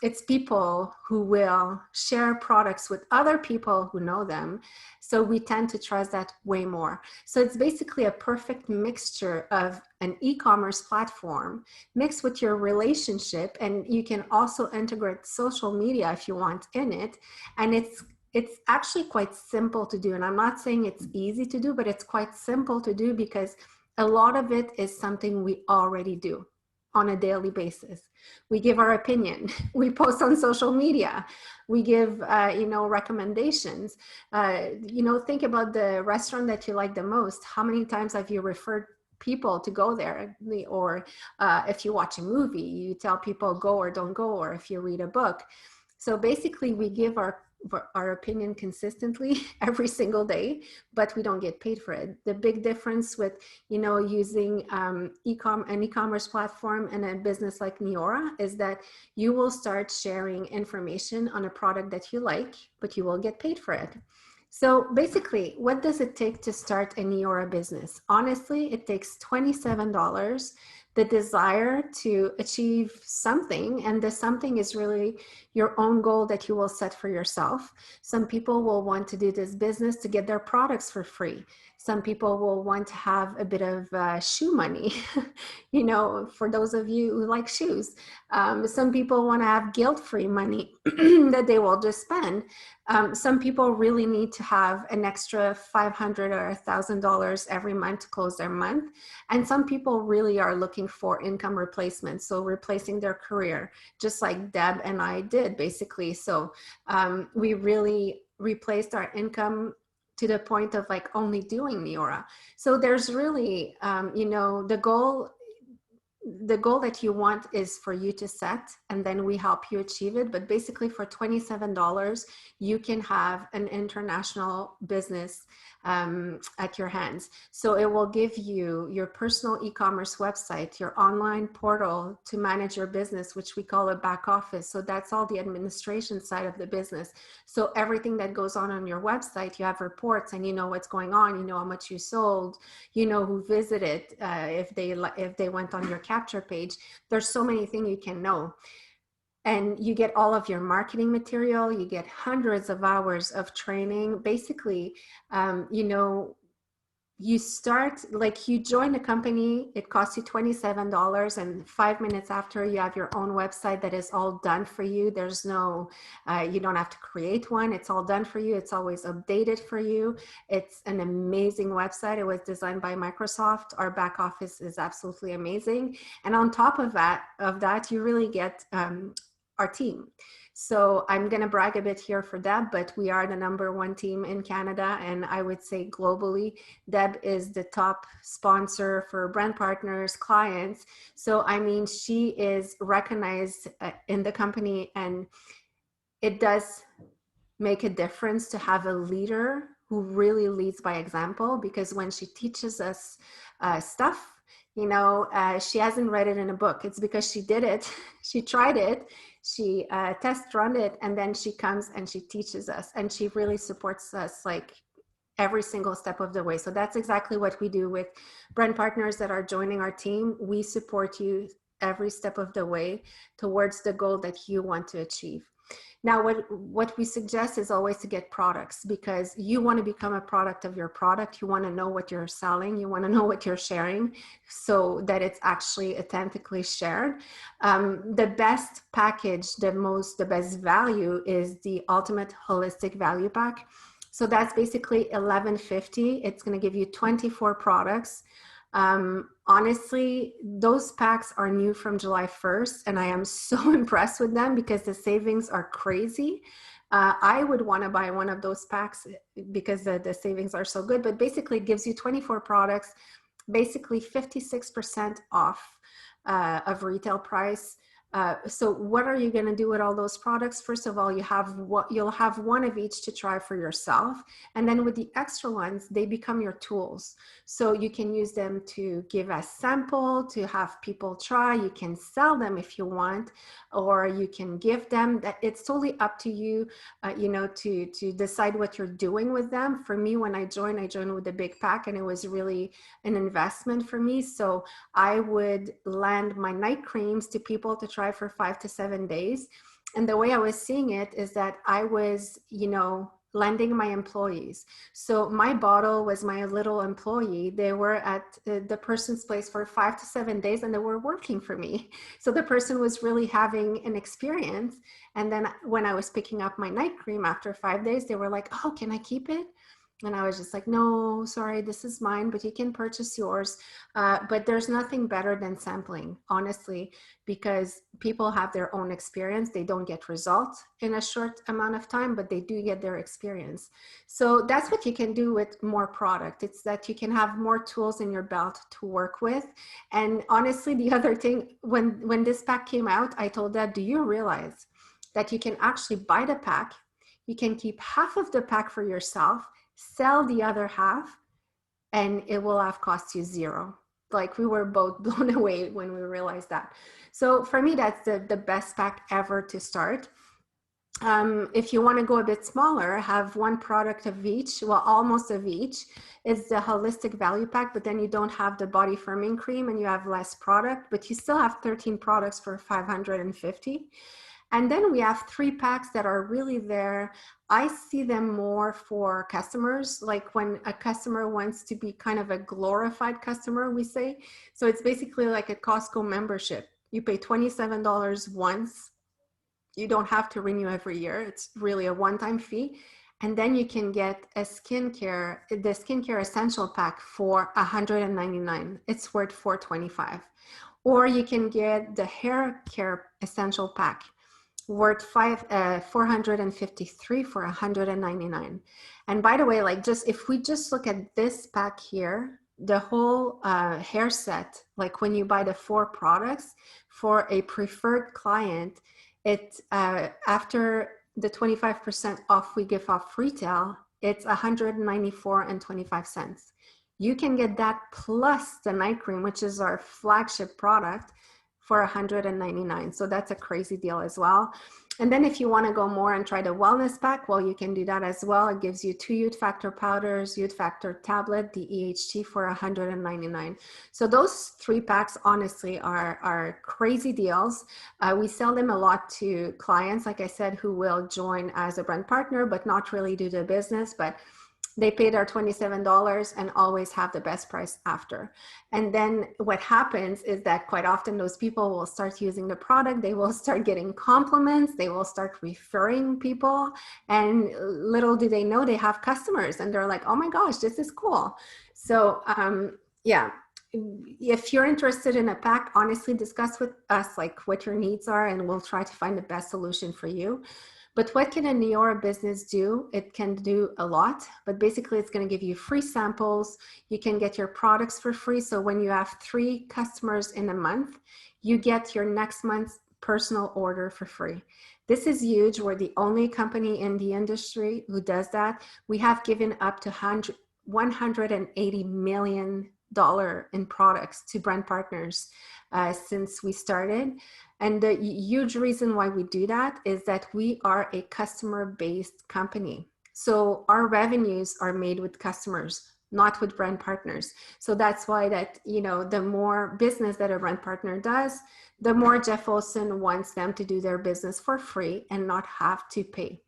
B: it's people who will share products with other people who know them. So we tend to trust that way more. So it's basically a perfect mixture of an e-commerce platform mixed with your relationship. And you can also integrate social media if you want in it. And it's actually quite simple to do. And I'm not saying it's easy to do, but it's quite simple to do because a lot of it is something we already do on a daily basis. We give our opinion. We post on social media. We give, recommendations. Think about the restaurant that you like the most. How many times have you referred people to go there? Or if you watch a movie, you tell people go or don't go, or if you read a book. So basically we give our opinion consistently every single day, but we don't get paid for it. The big difference with, using an e-commerce platform and a business like Neora is that you will start sharing information on a product that you like, but you will get paid for it. So basically, what does it take to start a Neora business? Honestly, it takes $27, the desire to achieve something, and the something is really your own goal that you will set for yourself. Some people will want to do this business to get their products for free. Some people will want to have a bit of shoe money, for those of you who like shoes. Some people want to have guilt-free money that they will just spend. Some people really need to have an extra $500 or $1,000 every month to close their month. And some people really are looking for income replacement. So replacing their career, just like Deb and I did basically. So we really replaced our income to the point of like only doing Neora. So there's really, the goal that you want is for you to set, and then we help you achieve it. But basically for $27, you can have an international business at your hands. So it will give you your personal e-commerce website, your online portal to manage your business, which we call a back office. So that's all the administration side of the business. So everything that goes on your website, you have reports and you know what's going on, you know how much you sold, you know who visited, if they went on your capture page. There's so many things you can know. And you get all of your marketing material, you get hundreds of hours of training. Basically, you know, you start, like you join a company, it costs you $27, and 5 minutes after you have your own website that is all done for you. There's no, you don't have to create one. It's all done for you. It's always updated for you. It's an amazing website. It was designed by Microsoft. Our back office is absolutely amazing. And on top of that, you really get our team. So I'm going to brag a bit here for Deb, but we are the #1 team in Canada, and I would say globally. Deb is the top sponsor for brand partners, clients. So I mean, she is recognized in the company, and it does make a difference to have a leader who really leads by example, because when she teaches us stuff, you know, she hasn't read it in a book. It's because she did it. She tried it. She test run it, and then she comes and she teaches us, and she really supports us like every single step of the way. So that's exactly what we do with brand partners that are joining our team. We support you every step of the way towards the goal that you want to achieve. Now, what we suggest is always to get products, because you want to become a product of your product. You want to know what you're selling. You want to know what you're sharing so that it's actually authentically shared. The best package, the best value is the Ultimate Holistic Value Pack. So that's basically $11.50. It's going to give you 24 products. Honestly, those packs are new from July 1st, and I am so impressed with them because the savings are crazy. I would want to buy one of those packs because the savings are so good, but basically it gives you 24 products, basically 56% off of retail price. So what are you going to do with all those products? First of all, you'll have one of each to try for yourself. And then with the extra ones, they become your tools. So you can use them to give a sample, to have people try. You can sell them if you want, or you can give them. It's totally up to you, you know, to decide what you're doing with them. For me, when I joined with a big pack, and it was really an investment for me. So I would lend my night creams to people to try for 5 to 7 days. And the way I was seeing it is that I was, you know, lending my employees. So my bottle was my little employee. They were at the person's place for 5 to 7 days, and they were working for me. So the person was really having an experience. And then when I was picking up my night cream after 5 days, they were like, "Oh, can I keep it?" And I was just like, "No, sorry, this is mine, but you can purchase yours." But there's nothing better than sampling, honestly, because people have their own experience. They don't get results in a short amount of time, but they do get their experience. So that's what you can do with more product. It's that you can have more tools in your belt to work with. And honestly, the other thing, when this pack came out, I told Deb, "Do you realize that you can actually buy the pack? You can keep half of the pack for yourself, sell the other half, and it will have cost you $0." Like, we were both blown away when we realized that. So for me, that's the best pack ever to start. If you want to go a bit smaller, have one product of each, well, almost of each, is the Holistic Value Pack, but then you don't have the body firming cream and you have less product, but you still have 13 products for $550. And then we have 3 packs that are really there. I see them more for customers, like when a customer wants to be kind of a glorified customer, we say. So it's basically like a Costco membership. You pay $27 once. You don't have to renew every year. It's really a one-time fee. And then you can get the skincare essential pack for $199. It's worth $425. Or you can get the hair care essential pack worth $453 for $199. And by the way, like, if we just look at this pack here, the whole hair set, like when you buy the 4 products for a preferred client, it after the 25% off we give off retail, it's $194.25. You can get that plus the night cream, which is our flagship product, for $199. So that's a crazy deal as well. And then if you want to go more and try the wellness pack, well, you can do that as well. It gives you 2 youth factor powders, youth factor tablet, the EHT for $199. So those 3 packs honestly are crazy deals. We sell them a lot to clients, like I said, who will join as a brand partner, but not really do the business, but they pay their $27 and always have the best price after. And then what happens is that quite often those people will start using the product, they will start getting compliments, they will start referring people, and little do they know they have customers and they're like, oh my gosh, this is cool. So yeah, if you're interested in a pack, honestly discuss with us like what your needs are and we'll try to find the best solution for you. But what can a Neora business do? It can do a lot, but basically it's going to give you free samples. You can get your products for free. So when you have 3 customers in a month, you get your next month's personal order for free. This is huge. We're the only company in the industry who does that. We have given up to $180 million in products to brand partners since we started. And the huge reason why we do that is that we are a customer-based company. So our revenues are made with customers, not with brand partners. So that's why that, you know, the more business that a brand partner does, the more Jeff Olson wants them to do their business for free and not have to pay.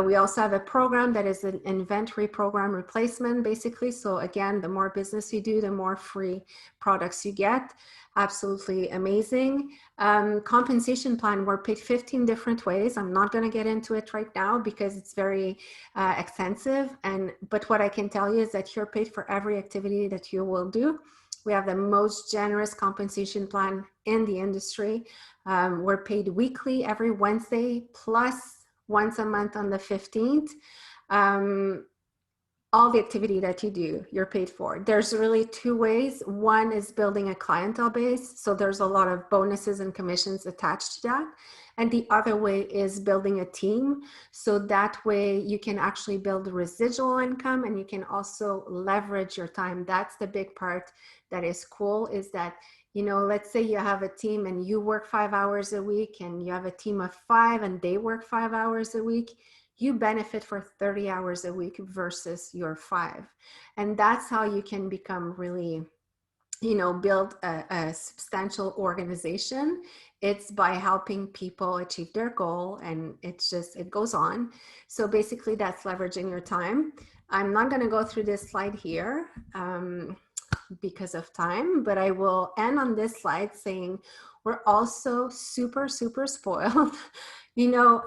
B: We also have a program that is an inventory program replacement, basically. So again, the more business you do, the more free products you get. Absolutely amazing. Compensation plan, we're paid 15 different ways. I'm not going to get into it right now because it's very extensive. But what I can tell you is that you're paid for every activity that you will do. We have the most generous compensation plan in the industry. We're paid weekly every Wednesday, plus once a month on the 15th. All the activity that you do, you're paid for. There's really 2 ways. One is building a clientele base. So there's a lot of bonuses and commissions attached to that. And the other way is building a team. So that way you can actually build residual income and you can also leverage your time. That's the big part that is cool, is that, you know, let's say you have a team and you work 5 hours a week and you have a team of 5 and they work 5 hours a week. You benefit for 30 hours a week versus your 5. And that's how you can become really, you know, build a substantial organization. It's by helping people achieve their goal, and it's just, it goes on. So basically that's leveraging your time. I'm not going to go through this slide here because of time, but I will end on this slide saying we're also super, super spoiled. You know,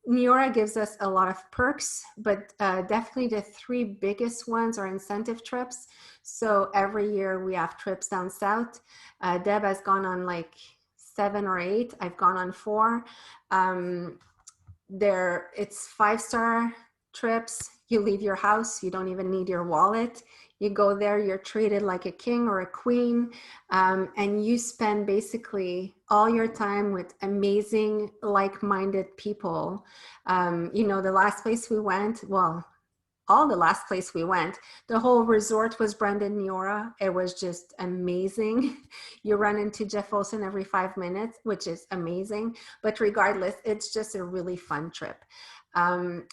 B: Neora gives us a lot of perks, but definitely the 3 biggest ones are incentive trips. So every year we have trips down south. Deb has gone on like 7 or 8. I've gone on 4. It's 5-star trips. You leave your house. You don't even need your wallet. You go there, you're treated like a king or a queen, and you spend basically all your time with amazing, like-minded people. You know, the last place we went, well, all the last place we went, the whole resort was branded Neora. It was just amazing. You run into Jeff Olson every 5 minutes, which is amazing. But regardless, it's just a really fun trip.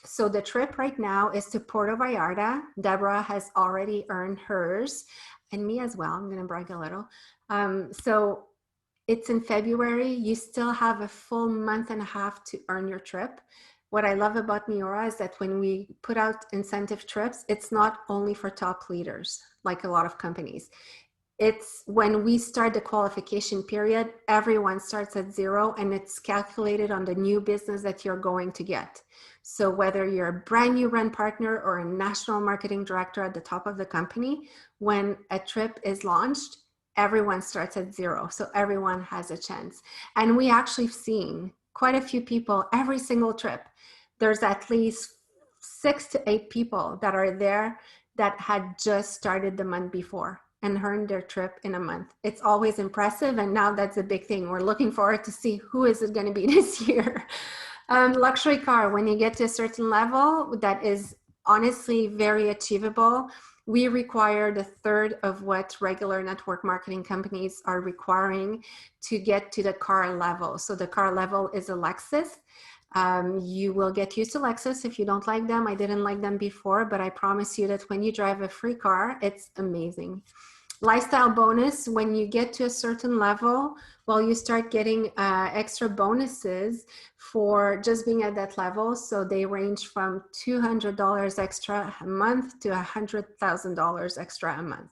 B: So the trip right now is to Puerto Vallarta. Deborah has already earned hers, and me as well. I'm going to brag a little. So it's in February. You still have a full month and a half to earn your trip. What I love about Neora is that when we put out incentive trips, it's not only for top leaders, like a lot of companies. It's when we start the qualification period, everyone starts at 0 and it's calculated on the new business that you're going to get. So whether you're a brand new brand partner or a national marketing director at the top of the company, when a trip is launched, everyone starts at 0. So everyone has a chance. And we actually seen quite a few people every single trip. There's at least 6 to 8 people that are there that had just started the month before and earned their trip in a month. It's always impressive. And now that's a big thing. We're looking forward to see who is it going to be this year. Luxury car, when you get to a certain level, that is honestly very achievable. We required a third of what regular network marketing companies are requiring to get to the car level. So the car level is a Lexus. You will get used to Lexus if you don't like them. I didn't like them before, but I promise you that when you drive a free car, it's amazing. Lifestyle bonus, when you get to a certain level, well, you start getting extra bonuses for just being at that level. So they range from $200 extra a month to $100,000 extra a month.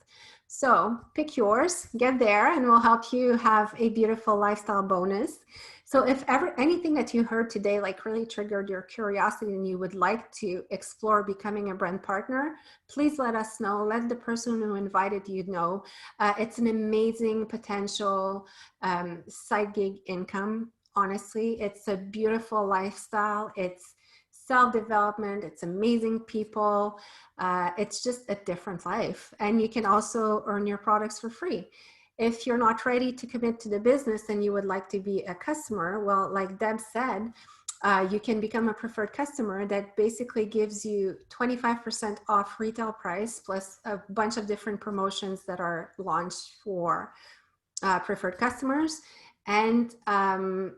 B: So pick yours, get there, and we'll help you have a beautiful lifestyle bonus. So if ever anything that you heard today like really triggered your curiosity and you would like to explore becoming a brand partner, please let us know. Let the person who invited you know. It's an amazing potential side gig income. Honestly, it's a beautiful lifestyle. It's self-development. It's amazing people. It's just a different life. And you can also earn your products for free. If you're not ready to commit to the business and you would like to be a customer, well, like Deb said, you can become a preferred customer. That basically gives you 25% off retail price plus a bunch of different promotions that are launched for preferred customers. And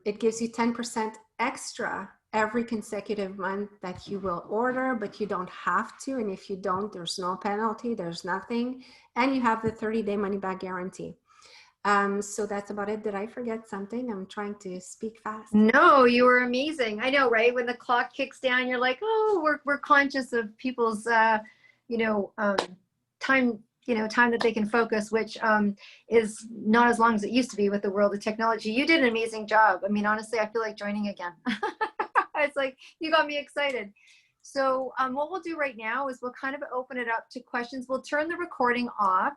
B: it gives you 10% extra every consecutive month that you will order, but you don't have to. And if you don't, there's no penalty, there's nothing. And you have the 30-day money-back guarantee. So that's about it. Did I forget something? I'm trying to speak fast.
A: No, you were amazing. I know, right? When the clock kicks down, you're like, oh, we're conscious of people's, time, time that they can focus, which is not as long as it used to be with the world of technology. You did an amazing job. I mean, honestly, I feel like joining again. It's like, you got me excited. So what we'll do right now is we'll kind of open it up to questions. We'll turn the recording off.